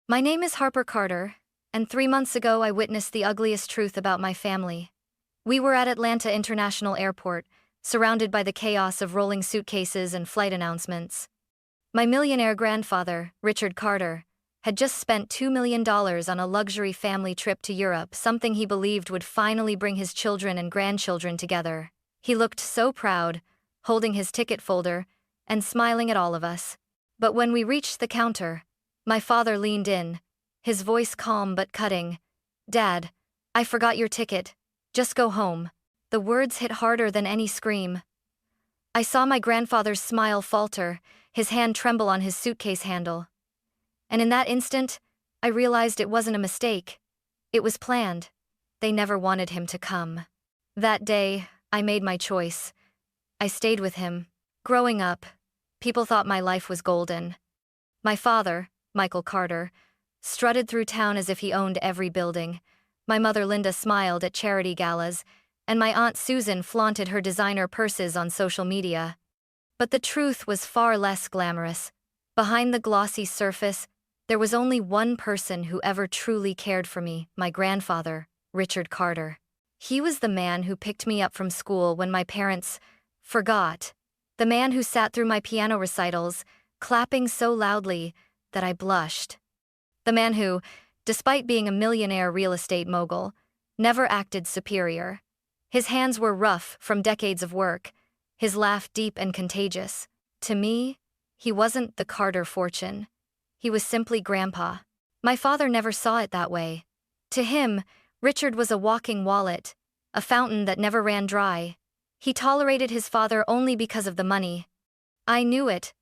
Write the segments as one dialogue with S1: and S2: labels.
S1: My name is Harper Carter, and 3 months ago I witnessed the ugliest truth about my family. We were at Atlanta International Airport, surrounded by the chaos of rolling suitcases and flight announcements. My millionaire grandfather, Richard Carter, had just spent $2 million on a luxury family trip to Europe, something he believed would finally bring his children and grandchildren together. He looked so proud, holding his ticket folder and smiling at all of us. But when we reached the counter, my father leaned in, his voice calm but cutting. "Dad, I forgot your ticket. Just go home." The words hit harder than any scream. I saw my grandfather's smile falter, his hand tremble on his suitcase handle. And in that instant, I realized it wasn't a mistake. It was planned. They never wanted him to come. That day, I made my choice. I stayed with him. Growing up, people thought my life was golden. My father, Michael Carter, strutted through town as if he owned every building. My mother Linda smiled at charity galas, and my Aunt Susan flaunted her designer purses on social media. But the truth was far less glamorous. Behind the glossy surface, there was only one person who ever truly cared for me, my grandfather, Richard Carter. He was the man who picked me up from school when my parents forgot. The man who sat through my piano recitals, clapping so loudly that I blushed. The man who, despite being a millionaire real estate mogul, never acted superior. His hands were rough from decades of work, his laugh deep and contagious. To me, he wasn't the Carter fortune. He was simply Grandpa. My father never saw it that way. To him, Richard was a walking wallet, a fountain that never ran dry. He tolerated his father only because of the money. I knew it.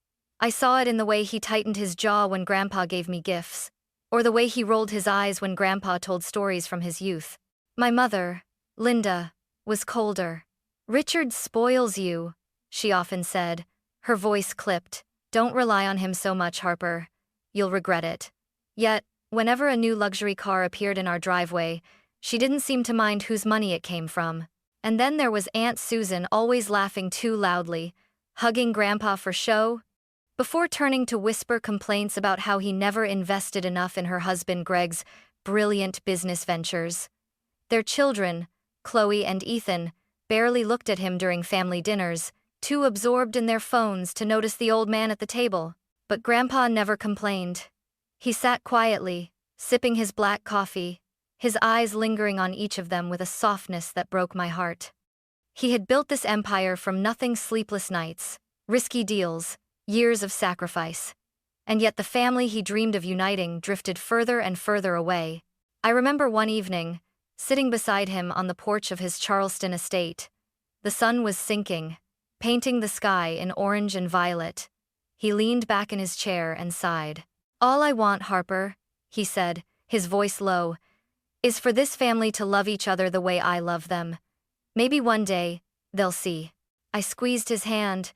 S1: I saw it in the way he tightened his jaw when Grandpa gave me gifts, or the way he rolled his eyes when Grandpa told stories from his youth. My mother, Linda, was colder. "Richard spoils you," she often said, her voice clipped. "Don't rely on him so much, Harper. You'll regret it." Yet, whenever a new luxury car appeared in our driveway, she didn't seem to mind whose money it came from. And then there was Aunt Susan, always laughing too loudly, hugging Grandpa for show, before turning to whisper complaints about how he never invested enough in her husband Greg's brilliant business ventures. Their children, Chloe and Ethan, barely looked at him during family dinners, too absorbed in their phones to notice the old man at the table. But Grandpa never complained. He sat quietly, sipping his black coffee, his eyes lingering on each of them with a softness that broke my heart. He had built this empire from nothing: sleepless nights, risky deals, years of sacrifice. And yet the family he dreamed of uniting drifted further and further away. I remember one evening, sitting beside him on the porch of his Charleston estate. The sun was sinking, painting the sky in orange and violet. He leaned back in his chair and sighed. "All I want, Harper," he said, his voice low, "is for this family to love each other the way I love them. Maybe one day, they'll see." I squeezed his hand,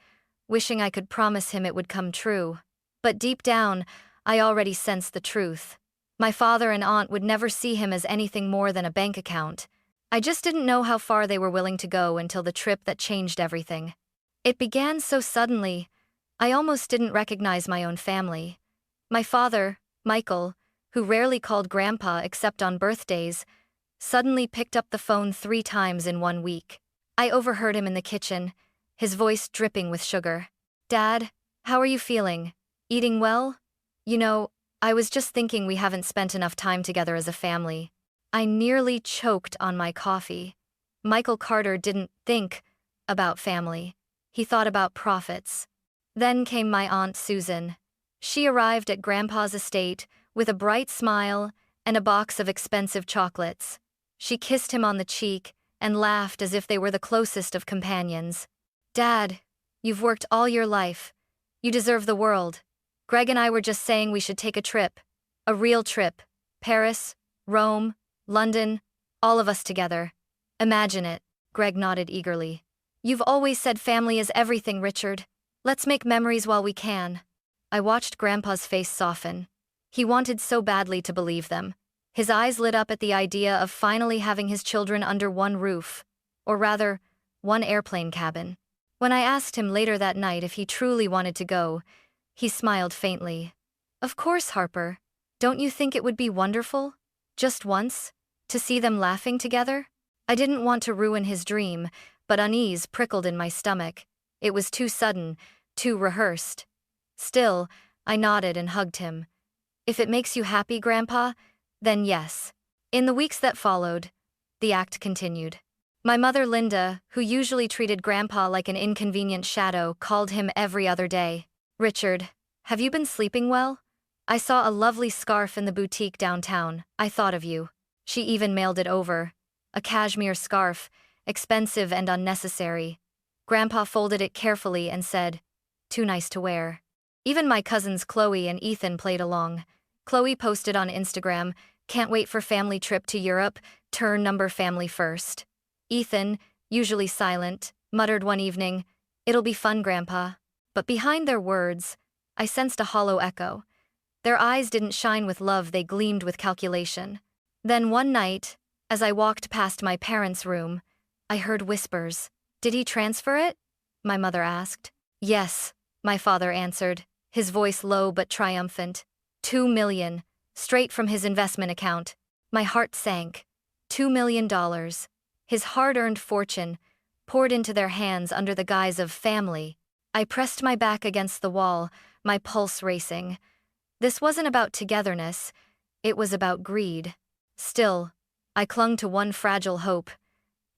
S1: wishing I could promise him it would come true. But deep down, I already sensed the truth. My father and aunt would never see him as anything more than a bank account. I just didn't know how far they were willing to go until the trip that changed everything. It began so suddenly, I almost didn't recognize my own family. My father, Michael, who rarely called Grandpa except on birthdays, suddenly picked up the phone 3 times in 1 week. I overheard him in the kitchen, his voice dripping with sugar. "Dad, how are you feeling? Eating well? You know, I was just thinking we haven't spent enough time together as a family." I nearly choked on my coffee. Michael Carter didn't think about family. He thought about profits. Then came my Aunt Susan. She arrived at Grandpa's estate with a bright smile and a box of expensive chocolates. She kissed him on the cheek and laughed as if they were the closest of companions. "Dad, you've worked all your life. You deserve the world. Greg and I were just saying we should take a trip. A real trip. Paris, Rome, London, all of us together. Imagine it." Greg nodded eagerly. "You've always said family is everything, Richard. Let's make memories while we can." I watched Grandpa's face soften. He wanted so badly to believe them. His eyes lit up at the idea of finally having his children under one roof, or rather, one airplane cabin. When I asked him later that night if he truly wanted to go, he smiled faintly. "Of course, Harper. Don't you think it would be wonderful? Just once? To see them laughing together? I didn't want to ruin his dream, but unease prickled in my stomach. It was too sudden, too rehearsed. Still, I nodded and hugged him. If it makes you happy, Grandpa, then yes. In the weeks that followed, the act continued. My mother, Linda, who usually treated Grandpa like an inconvenient shadow, called him every other day. Richard, have you been sleeping well? I saw a lovely scarf in the boutique downtown. I thought of you. She even mailed it over. A cashmere scarf, expensive and unnecessary. Grandpa folded it carefully and said, "Too nice to wear." Even my cousins Chloe and Ethan played along. Chloe posted on Instagram, "Can't wait for family trip to Europe, turn number family first." Ethan, usually silent, muttered one evening, "It'll be fun, Grandpa." But behind their words, I sensed a hollow echo. Their eyes didn't shine with love, they gleamed with calculation. Then one night, as I walked past my parents' room, I heard whispers. "Did he transfer it?" my mother asked. "Yes," my father answered, his voice low but triumphant. 2 million, straight from his investment account. My heart sank. $2 million. His hard-earned fortune, poured into their hands under the guise of family. I pressed my back against the wall, my pulse racing. This wasn't about togetherness, it was about greed. Still, I clung to one fragile hope.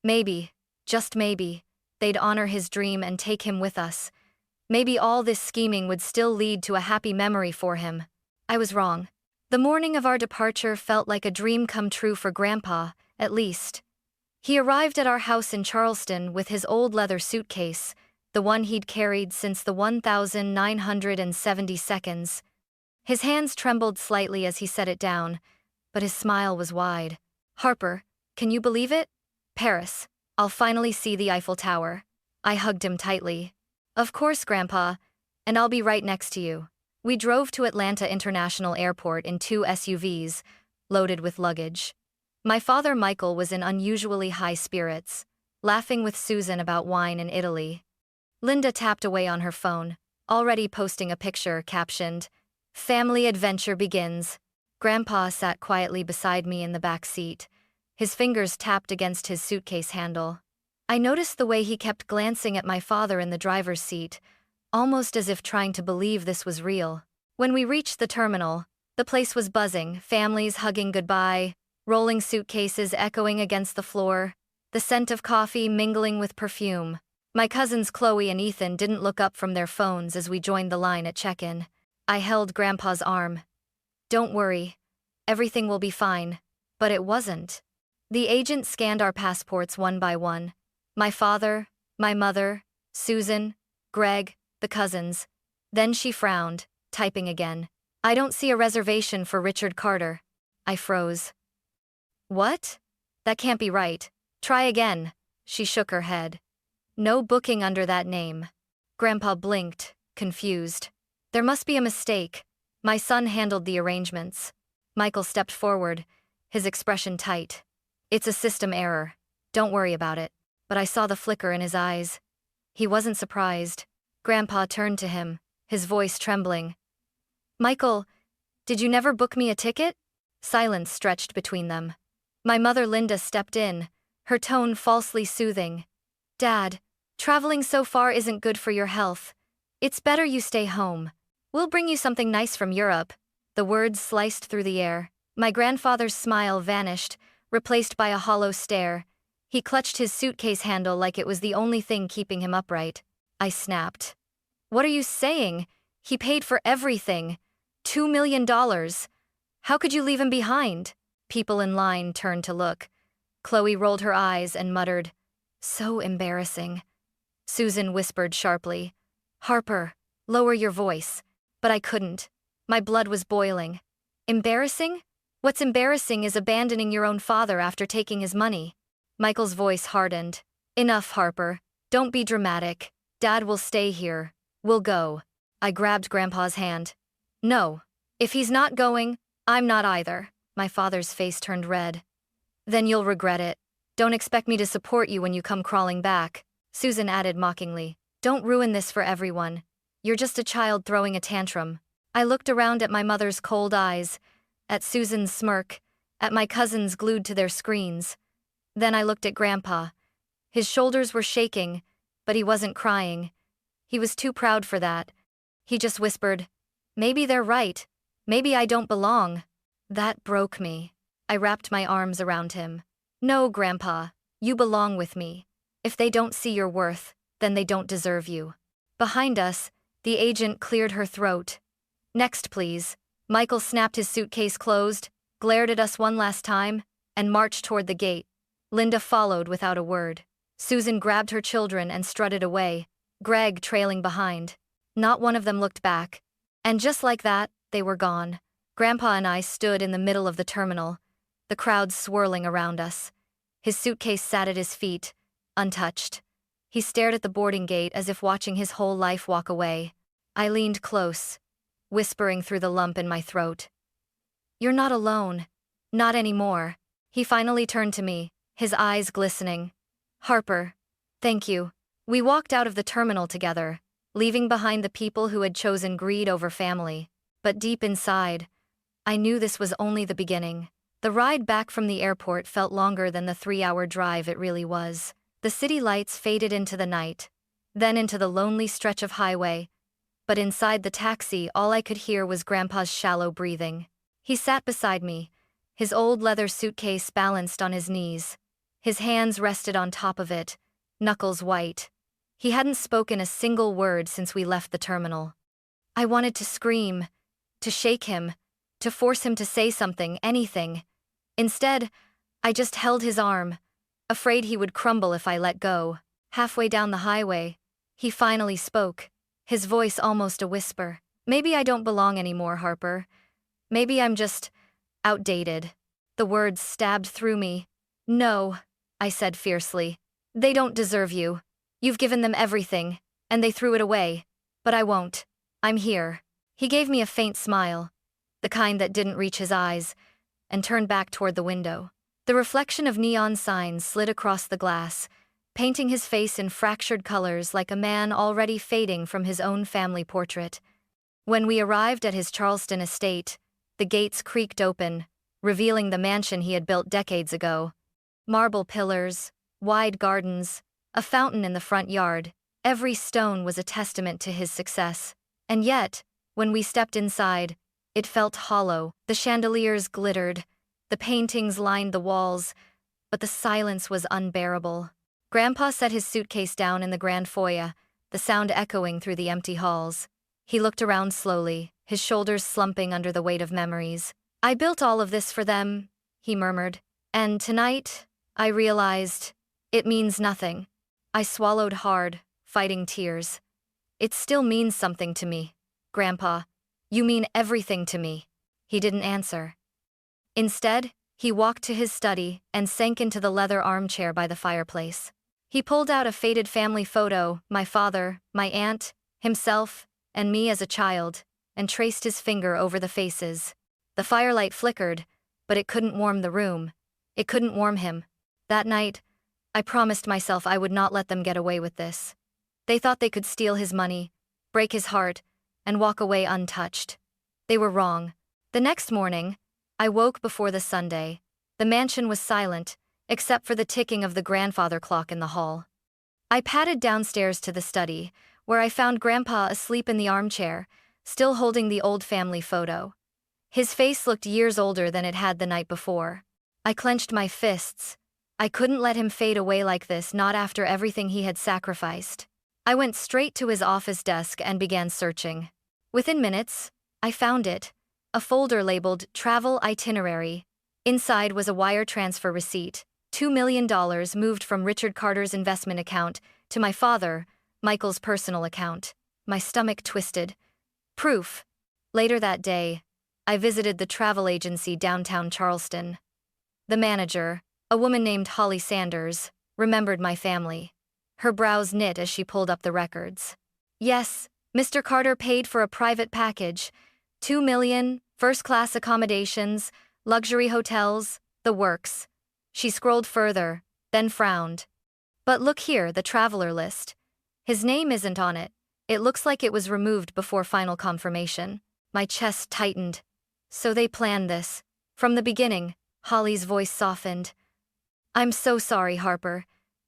S1: Maybe, just maybe, they'd honor his dream and take him with us. Maybe all this scheming would still lead to a happy memory for him. I was wrong. The morning of our departure felt like a dream come true for Grandpa, at least. He arrived at our house in Charleston with his old leather suitcase, the one he'd carried since the 1970 seconds. His hands trembled slightly as he set it down, but his smile was wide. "Harper, can you believe it? Paris. I'll finally see the Eiffel Tower." I hugged him tightly. "Of course, Grandpa, and I'll be right next to you." We drove to Atlanta International Airport in 2 SUVs, loaded with luggage. My father Michael was in unusually high spirits, laughing with Susan about wine in Italy. Linda tapped away on her phone, already posting a picture captioned, "Family adventure begins." Grandpa sat quietly beside me in the back seat. His fingers tapped against his suitcase handle. I noticed the way he kept glancing at my father in the driver's seat, almost as if trying to believe this was real. When we reached the terminal, the place was buzzing, families hugging goodbye, rolling suitcases echoing against the floor, the scent of coffee mingling with perfume. My cousins Chloe and Ethan didn't look up from their phones as we joined the line at check-in. I held Grandpa's arm. "Don't worry. Everything will be fine." But it wasn't. The agent scanned our passports one by one. My father, my mother, Susan, Greg, the cousins. Then she frowned, typing again. "I don't see a reservation for Richard Carter." I froze. "What? That can't be right. Try again." She shook her head. "No booking under that name." Grandpa blinked, confused. "There must be a mistake." My son handled the arrangements. Michael stepped forward, his expression tight. "It's a system error. Don't worry about it." But I saw the flicker in his eyes. He wasn't surprised. Grandpa turned to him, his voice trembling. "Michael, did you never book me a ticket?" Silence stretched between them. My mother Linda stepped in, her tone falsely soothing. "Dad, traveling so far isn't good for your health. It's better you stay home. We'll bring you something nice from Europe." The words sliced through the air. My grandfather's smile vanished, replaced by a hollow stare. He clutched his suitcase handle like it was the only thing keeping him upright. I snapped. "What are you saying? He paid for everything. $2 million. How could you leave him behind?" People in line turned to look. Chloe rolled her eyes and muttered, "So embarrassing." Susan whispered sharply, "Harper, lower your voice." But I couldn't. My blood was boiling. "Embarrassing? What's embarrassing is abandoning your own father after taking his money." Michael's voice hardened. "Enough, Harper. Don't be dramatic. Dad will stay here. We'll go." I grabbed Grandpa's hand. "No. If he's not going, I'm not either." My father's face turned red. "Then you'll regret it. Don't expect me to support you when you come crawling back." Susan added mockingly, "Don't ruin this for everyone. You're just a child throwing a tantrum." I looked around at my mother's cold eyes. at Susan's smirk, at my cousins glued to their screens. Then I looked at Grandpa. His shoulders were shaking, but he wasn't crying. He was too proud for that. He just whispered, "Maybe they're right. Maybe I don't belong." That broke me. I wrapped my arms around him. "No, Grandpa, you belong with me. If they don't see your worth, then they don't deserve you." Behind us, the agent cleared her throat. "Next, please." Michael snapped his suitcase closed, glared at us one last time, and marched toward the gate. Linda followed without a word. Susan grabbed her children and strutted away, Greg trailing behind. Not one of them looked back. And just like that, they were gone. Grandpa and I stood in the middle of the terminal, the crowd swirling around us. His suitcase sat at his feet, untouched. He stared at the boarding gate as if watching his whole life walk away. I leaned close, whispering through the lump in my throat. "You're not alone. Not anymore." He finally turned to me, his eyes glistening. "Harper, thank you." We walked out of the terminal together, leaving behind the people who had chosen greed over family. But deep inside, I knew this was only the beginning. The ride back from the airport felt longer than the 3-hour drive it really was. The city lights faded into the night, then into the lonely stretch of highway. But inside the taxi, all I could hear was Grandpa's shallow breathing. He sat beside me, his old leather suitcase balanced on his knees. His hands rested on top of it, knuckles white. He hadn't spoken a single word since we left the terminal. I wanted to scream, to shake him, to force him to say something, anything. Instead, I just held his arm, afraid he would crumble if I let go. Halfway down the highway, he finally spoke, his voice almost a whisper. "Maybe I don't belong anymore, Harper. Maybe I'm just outdated." The words stabbed through me. "No," I said fiercely. "They don't deserve you. You've given them everything, and they threw it away. But I won't. I'm here." He gave me a faint smile, the kind that didn't reach his eyes, and turned back toward the window. The reflection of neon signs slid across the glass, painting his face in fractured colors like a man already fading from his own family portrait. When we arrived at his Charleston estate, the gates creaked open, revealing the mansion he had built decades ago. Marble pillars, wide gardens, a fountain in the front yard. Every stone was a testament to his success. And yet, when we stepped inside, it felt hollow. The chandeliers glittered, the paintings lined the walls, but the silence was unbearable. Grandpa set his suitcase down in the grand foyer, the sound echoing through the empty halls. He looked around slowly, his shoulders slumping under the weight of memories. "I built all of this for them," he murmured. "And tonight, I realized, it means nothing." I swallowed hard, fighting tears. "It still means something to me, Grandpa. You mean everything to me." He didn't answer. Instead, he walked to his study and sank into the leather armchair by the fireplace. He pulled out a faded family photo, my father, my aunt, himself, and me as a child, and traced his finger over the faces. The firelight flickered, but it couldn't warm the room. It couldn't warm him. That night, I promised myself I would not let them get away with this. They thought they could steal his money, break his heart, and walk away untouched. They were wrong. The next morning, I woke before the Sunday. The mansion was silent, except for the ticking of the grandfather clock in the hall. I padded downstairs to the study, where I found Grandpa asleep in the armchair, still holding the old family photo. His face looked years older than it had the night before. I clenched my fists. I couldn't let him fade away like this, not after everything he had sacrificed. I went straight to his office desk and began searching. Within minutes, I found it. A folder labeled Travel Itinerary. Inside was a wire transfer receipt. $2 million moved from Richard Carter's investment account to my father, Michael's personal account. My stomach twisted. Proof. Later that day, I visited the travel agency downtown Charleston. The manager, a woman named Holly Sanders, remembered my family. Her brows knit as she pulled up the records. "Yes, Mr. Carter paid for a private package. $2 million, first-class accommodations, luxury hotels, the works." She scrolled further, then frowned. "But look here, the traveler list. His name isn't on it. It looks like it was removed before final confirmation." My chest tightened. So they planned this. From the beginning, Holly's voice softened. I'm so sorry, Harper.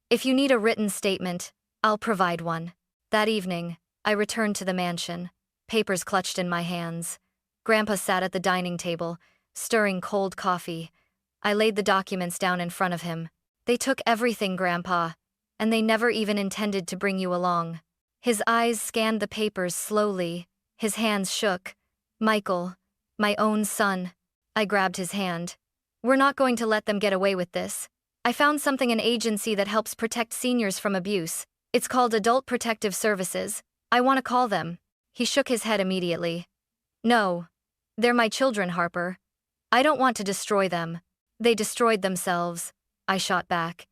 S1: If you need a written statement, I'll provide one. That evening, I returned to the mansion, papers clutched in my hands. Grandpa sat at the dining table, stirring cold coffee. I laid the documents down in front of him. They took everything, Grandpa, and they never even intended to bring you along. His eyes scanned the papers slowly. His hands shook. Michael, my own son. I grabbed his hand. We're not going to let them get away with this. I found something, an agency that helps protect seniors from abuse. It's called Adult Protective Services. I want to call them. He shook his head immediately. No. They're my children, Harper. I don't want to destroy them. They destroyed themselves, I shot back.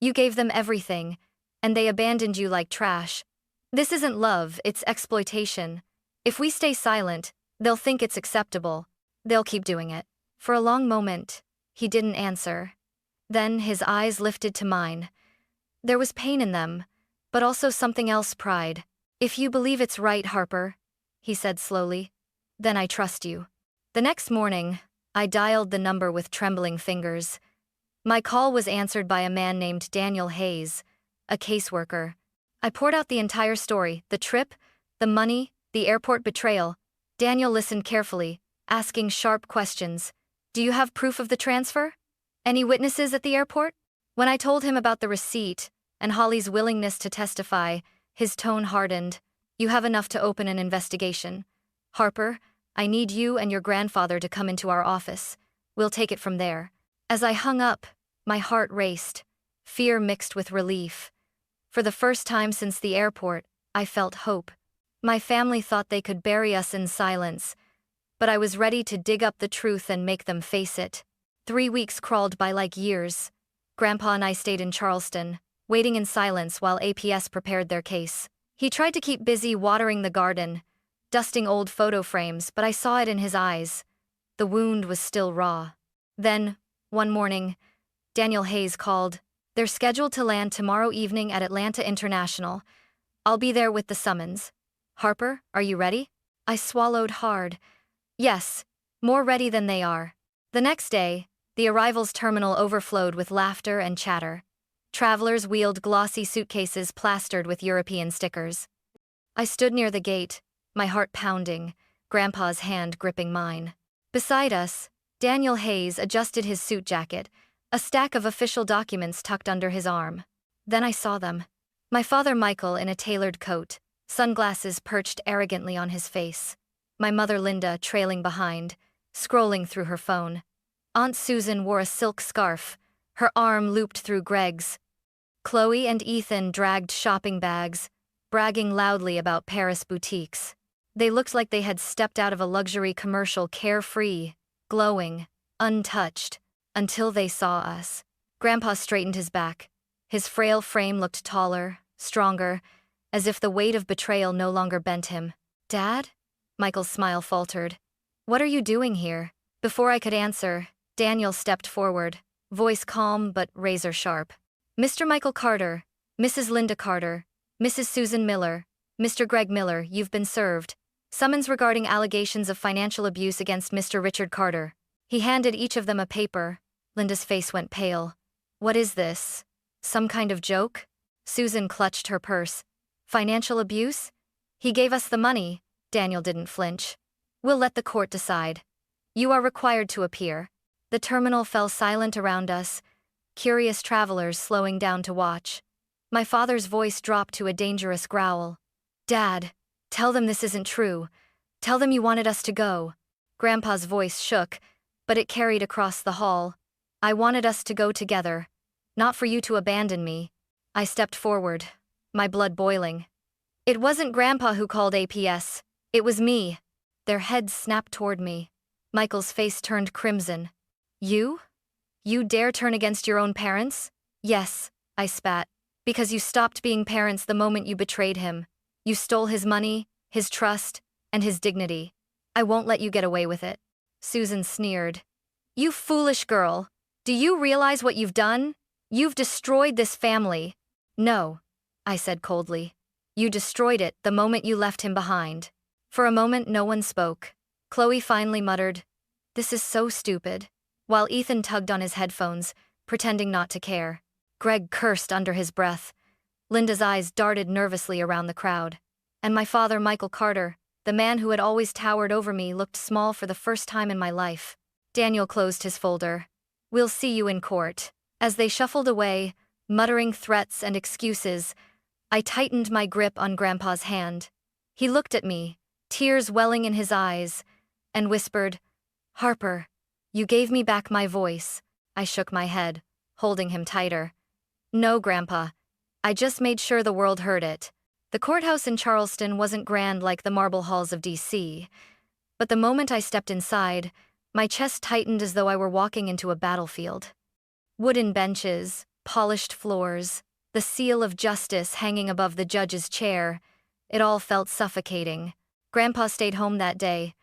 S1: You gave them everything, and they abandoned you like trash. This isn't love, it's exploitation. If we stay silent, they'll think it's acceptable. They'll keep doing it. For a long moment, he didn't answer. Then his eyes lifted to mine. There was pain in them, but also something else, pride. If you believe it's right, Harper, he said slowly, then I trust you. The next morning, I dialed the number with trembling fingers. My call was answered by a man named Daniel Hayes, a caseworker. I poured out the entire story, the trip, the money, the airport betrayal. Daniel listened carefully, asking sharp questions. Do you have proof of the transfer? Any witnesses at the airport? When I told him about the receipt and Holly's willingness to testify, his tone hardened. You have enough to open an investigation. Harper, I need you and your grandfather to come into our office. We'll take it from there. As I hung up, my heart raced, fear mixed with relief. For the first time since the airport, I felt hope. My family thought they could bury us in silence, but I was ready to dig up the truth and make them face it. 3 weeks crawled by like years. Grandpa and I stayed in Charleston, waiting in silence while APS prepared their case. He tried to keep busy watering the garden, dusting old photo frames, but I saw it in his eyes. The wound was still raw. Then, one morning, Daniel Hayes called. They're scheduled to land tomorrow evening at Atlanta International. I'll be there with the summons. Harper, are you ready? I swallowed hard. Yes, more ready than they are. The next day, the arrivals terminal overflowed with laughter and chatter. Travelers wheeled glossy suitcases plastered with European stickers. I stood near the gate, my heart pounding, Grandpa's hand gripping mine. Beside us, Daniel Hayes adjusted his suit jacket, a stack of official documents tucked under his arm. Then I saw them. My father Michael in a tailored coat, sunglasses perched arrogantly on his face. My mother Linda trailing behind, scrolling through her phone. Aunt Susan wore a silk scarf, her arm looped through Greg's. Chloe and Ethan dragged shopping bags, bragging loudly about Paris boutiques. They looked like they had stepped out of a luxury commercial, carefree, glowing, untouched, until they saw us. Grandpa straightened his back. His frail frame looked taller, stronger, as if the weight of betrayal no longer bent him. Dad? Michael's smile faltered. What are you doing here? Before I could answer, Daniel stepped forward, voice calm but razor sharp. Mr. Michael Carter, Mrs. Linda Carter, Mrs. Susan Miller, Mr. Greg Miller, you've been served. Summons regarding allegations of financial abuse against Mr. Richard Carter. He handed each of them a paper. Linda's face went pale. What is this? Some kind of joke? Susan clutched her purse. Financial abuse? He gave us the money. Daniel didn't flinch. We'll let the court decide. You are required to appear. The terminal fell silent around us, curious travelers slowing down to watch. My father's voice dropped to a dangerous growl. Dad, tell them this isn't true. Tell them you wanted us to go. Grandpa's voice shook, but it carried across the hall. I wanted us to go together, not for you to abandon me. I stepped forward, my blood boiling. It wasn't Grandpa who called APS. It was me. Their heads snapped toward me. Michael's face turned crimson. You? You dare turn against your own parents? Yes, I spat. Because you stopped being parents the moment you betrayed him. You stole his money, his trust, and his dignity. I won't let you get away with it. Susan sneered. You foolish girl. Do you realize what you've done? You've destroyed this family. No, I said coldly. You destroyed it the moment you left him behind. For a moment no one spoke. Chloe finally muttered, This is so stupid. While Ethan tugged on his headphones, pretending not to care. Greg cursed under his breath. Linda's eyes darted nervously around the crowd. And my father, Michael Carter, the man who had always towered over me, looked small for the first time in my life. Daniel closed his folder. "We'll see you in court." As they shuffled away, muttering threats and excuses, I tightened my grip on Grandpa's hand. He looked at me, tears welling in his eyes, and whispered, "Harper, you gave me back my voice." I shook my head, holding him tighter. "No, Grandpa. I just made sure the world heard it." The courthouse in Charleston wasn't grand like the marble halls of D.C., but the moment I stepped inside, my chest tightened as though I were walking into a battlefield. Wooden benches, polished floors, the seal of justice hanging above the judge's chair, it all felt suffocating. Grandpa stayed home that day.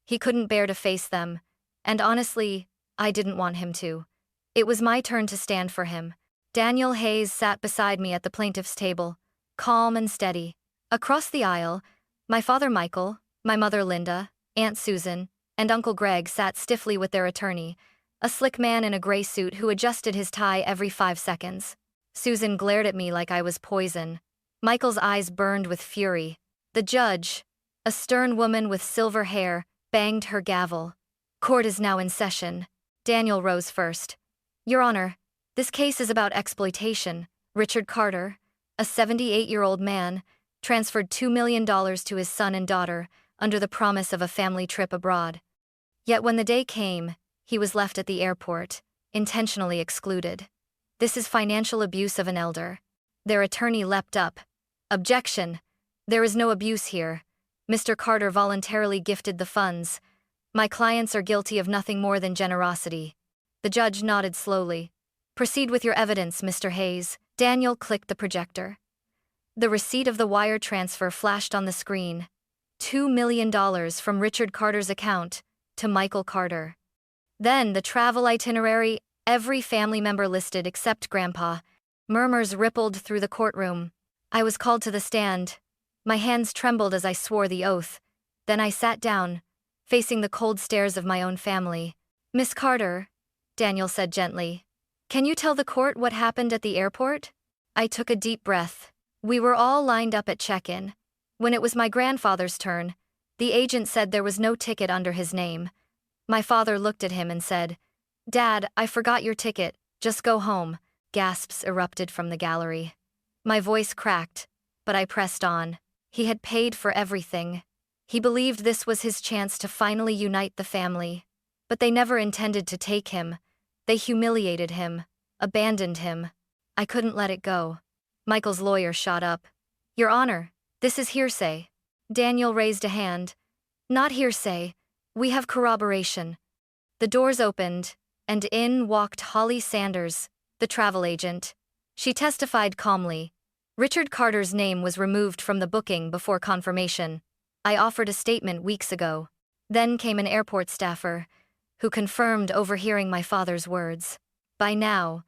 S1: He couldn't bear to face them, and honestly, I didn't want him to. It was my turn to stand for him. Daniel Hayes sat beside me at the plaintiff's table, calm and steady. Across the aisle, my father Michael, my mother Linda, Aunt Susan, and Uncle Greg sat stiffly with their attorney, a slick man in a gray suit who adjusted his tie every 5 seconds. Susan glared at me like I was poison. Michael's eyes burned with fury. The judge, a stern woman with silver hair, banged her gavel. "Court is now in session." Daniel rose first. "Your Honor, this case is about exploitation." Richard Carter, a 78-year-old man, transferred $2 million to his son and daughter under the promise of a family trip abroad. Yet when the day came, he was left at the airport, intentionally excluded. This is financial abuse of an elder. Their attorney leapt up. "Objection! There is no abuse here. Mr. Carter voluntarily gifted the funds. My clients are guilty of nothing more than generosity." The judge nodded slowly. "Proceed with your evidence, Mr. Hayes." Daniel clicked the projector. The receipt of the wire transfer flashed on the screen. $2 million from Richard Carter's account to Michael Carter. Then the travel itinerary, every family member listed except Grandpa. Murmurs rippled through the courtroom. I was called to the stand. My hands trembled as I swore the oath. Then I sat down, facing the cold stares of my own family. "Miss Carter," Daniel said gently, "can you tell the court what happened at the airport?" I took a deep breath. We were all lined up at check-in. When it was my grandfather's turn, the agent said there was no ticket under his name. My father looked at him and said, "Dad, I forgot your ticket, just go home." Gasps erupted from the gallery. My voice cracked, but I pressed on. He had paid for everything. He believed this was his chance to finally unite the family. But they never intended to take him. They humiliated him, abandoned him. I couldn't let it go. Michael's lawyer shot up. "Your Honor, this is hearsay." Daniel raised a hand. "Not hearsay. We have corroboration." The doors opened, and in walked Holly Sanders, the travel agent. She testified calmly. Richard Carter's name was removed from the booking before confirmation. I offered a statement weeks ago. Then came an airport staffer, who confirmed overhearing my father's words. By now,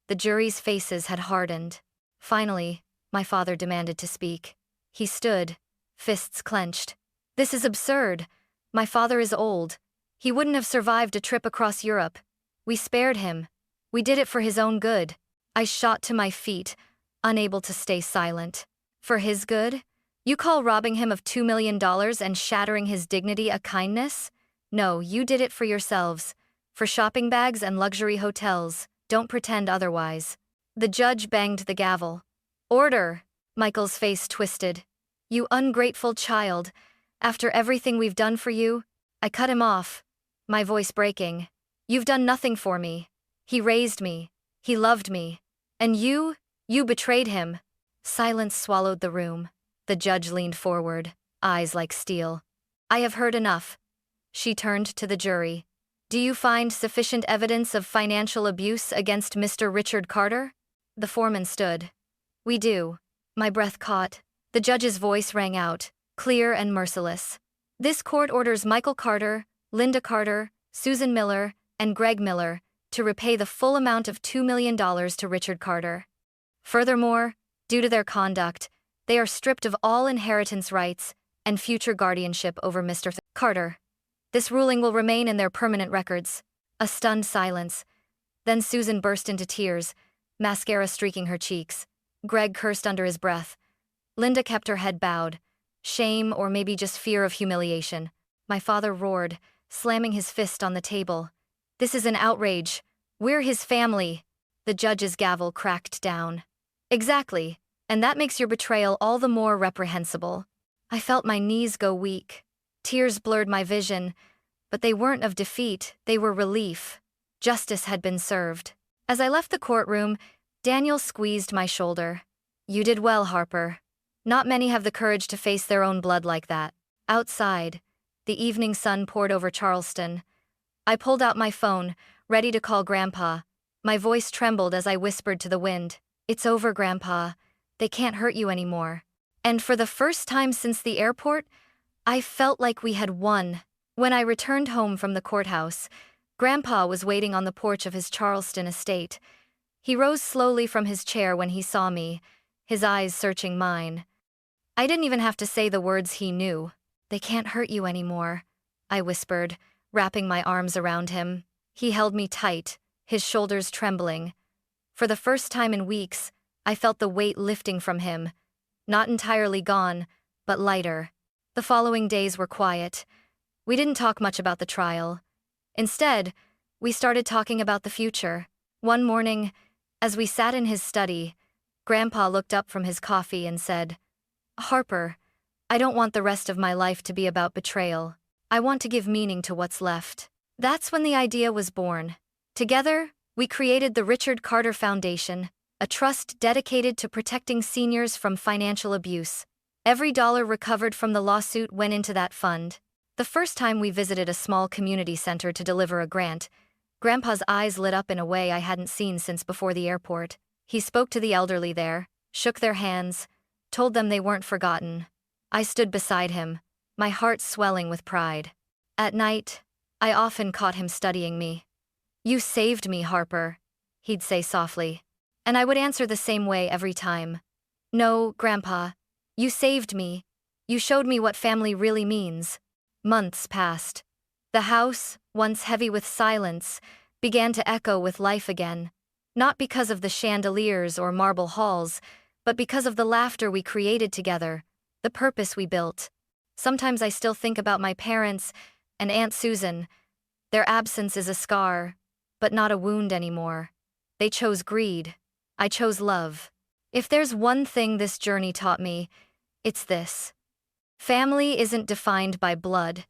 S1: the jury's faces had hardened. Finally, my father demanded to speak. He stood, fists clenched. "This is absurd. My father is old. He wouldn't have survived a trip across Europe. We spared him. We did it for his own good." I shot to my feet, unable to stay silent. "For his good? You call robbing him of $2 million and shattering his dignity a kindness? No, you did it for yourselves. For shopping bags and luxury hotels. Don't pretend otherwise." The judge banged the gavel. "Order!" Michael's face twisted. "You ungrateful child. After everything we've done for you?" I cut him off, my voice breaking. "You've done nothing for me. He raised me. He loved me. And you betrayed him." Silence swallowed the room. The judge leaned forward, eyes like steel. "I have heard enough." She turned to the jury. "Do you find sufficient evidence of financial abuse against Mr. Richard Carter?" The foreman stood. "We do." My breath caught. The judge's voice rang out, clear and merciless. "This court orders Michael Carter, Linda Carter, Susan Miller, and Greg Miller to repay the full amount of $2 million to Richard Carter. Furthermore, due to their conduct, they are stripped of all inheritance rights and future guardianship over Mr. Carter." This ruling will remain in their permanent records. A stunned silence. Then Susan burst into tears, mascara streaking her cheeks. Greg cursed under his breath. Linda kept her head bowed. Shame, or maybe just fear of humiliation. My father roared, slamming his fist on the table. This is an outrage. We're his family. The judge's gavel cracked down. Exactly, and that makes your betrayal all the more reprehensible. I felt my knees go weak. Tears blurred my vision, but they weren't of defeat, they were relief. Justice had been served. As I left the courtroom, Daniel squeezed my shoulder. You did well, Harper. Not many have the courage to face their own blood like that. Outside, the evening sun poured over Charleston. I pulled out my phone, ready to call Grandpa. My voice trembled as I whispered to the wind. It's over, Grandpa. They can't hurt you anymore. And for the first time since the airport, I felt like we had won. When I returned home from the courthouse, Grandpa was waiting on the porch of his Charleston estate. He rose slowly from his chair when he saw me, his eyes searching mine. I didn't even have to say the words he knew. They can't hurt you anymore, I whispered, wrapping my arms around him. He held me tight, his shoulders trembling. For the first time in weeks, I felt the weight lifting from him. Not entirely gone, but lighter. The following days were quiet. We didn't talk much about the trial. Instead, we started talking about the future. One morning, as we sat in his study, Grandpa looked up from his coffee and said, Harper, I don't want the rest of my life to be about betrayal. I want to give meaning to what's left. That's when the idea was born. Together, we created the Richard Carter Foundation, a trust dedicated to protecting seniors from financial abuse. Every dollar recovered from the lawsuit went into that fund. The first time we visited a small community center to deliver a grant, Grandpa's eyes lit up in a way I hadn't seen since before the airport. He spoke to the elderly there, shook their hands, told them they weren't forgotten. I stood beside him, my heart swelling with pride. At night, I often caught him studying me. You saved me, Harper, he'd say softly. And I would answer the same way every time. No, Grandpa, you saved me. You showed me what family really means. Months passed. The house, once heavy with silence, began to echo with life again. Not because of the chandeliers or marble halls, but because of the laughter we created together, the purpose we built. Sometimes I still think about my parents and Aunt Susan. Their absence is a scar, but not a wound anymore. They chose greed. I chose love. If there's one thing this journey taught me, it's this. Family isn't defined by blood,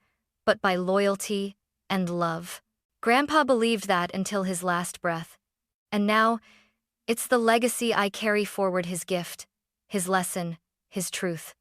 S1: but by loyalty and love. Grandpa believed that until his last breath. And now, it's the legacy I carry forward, his gift, his lesson, his truth.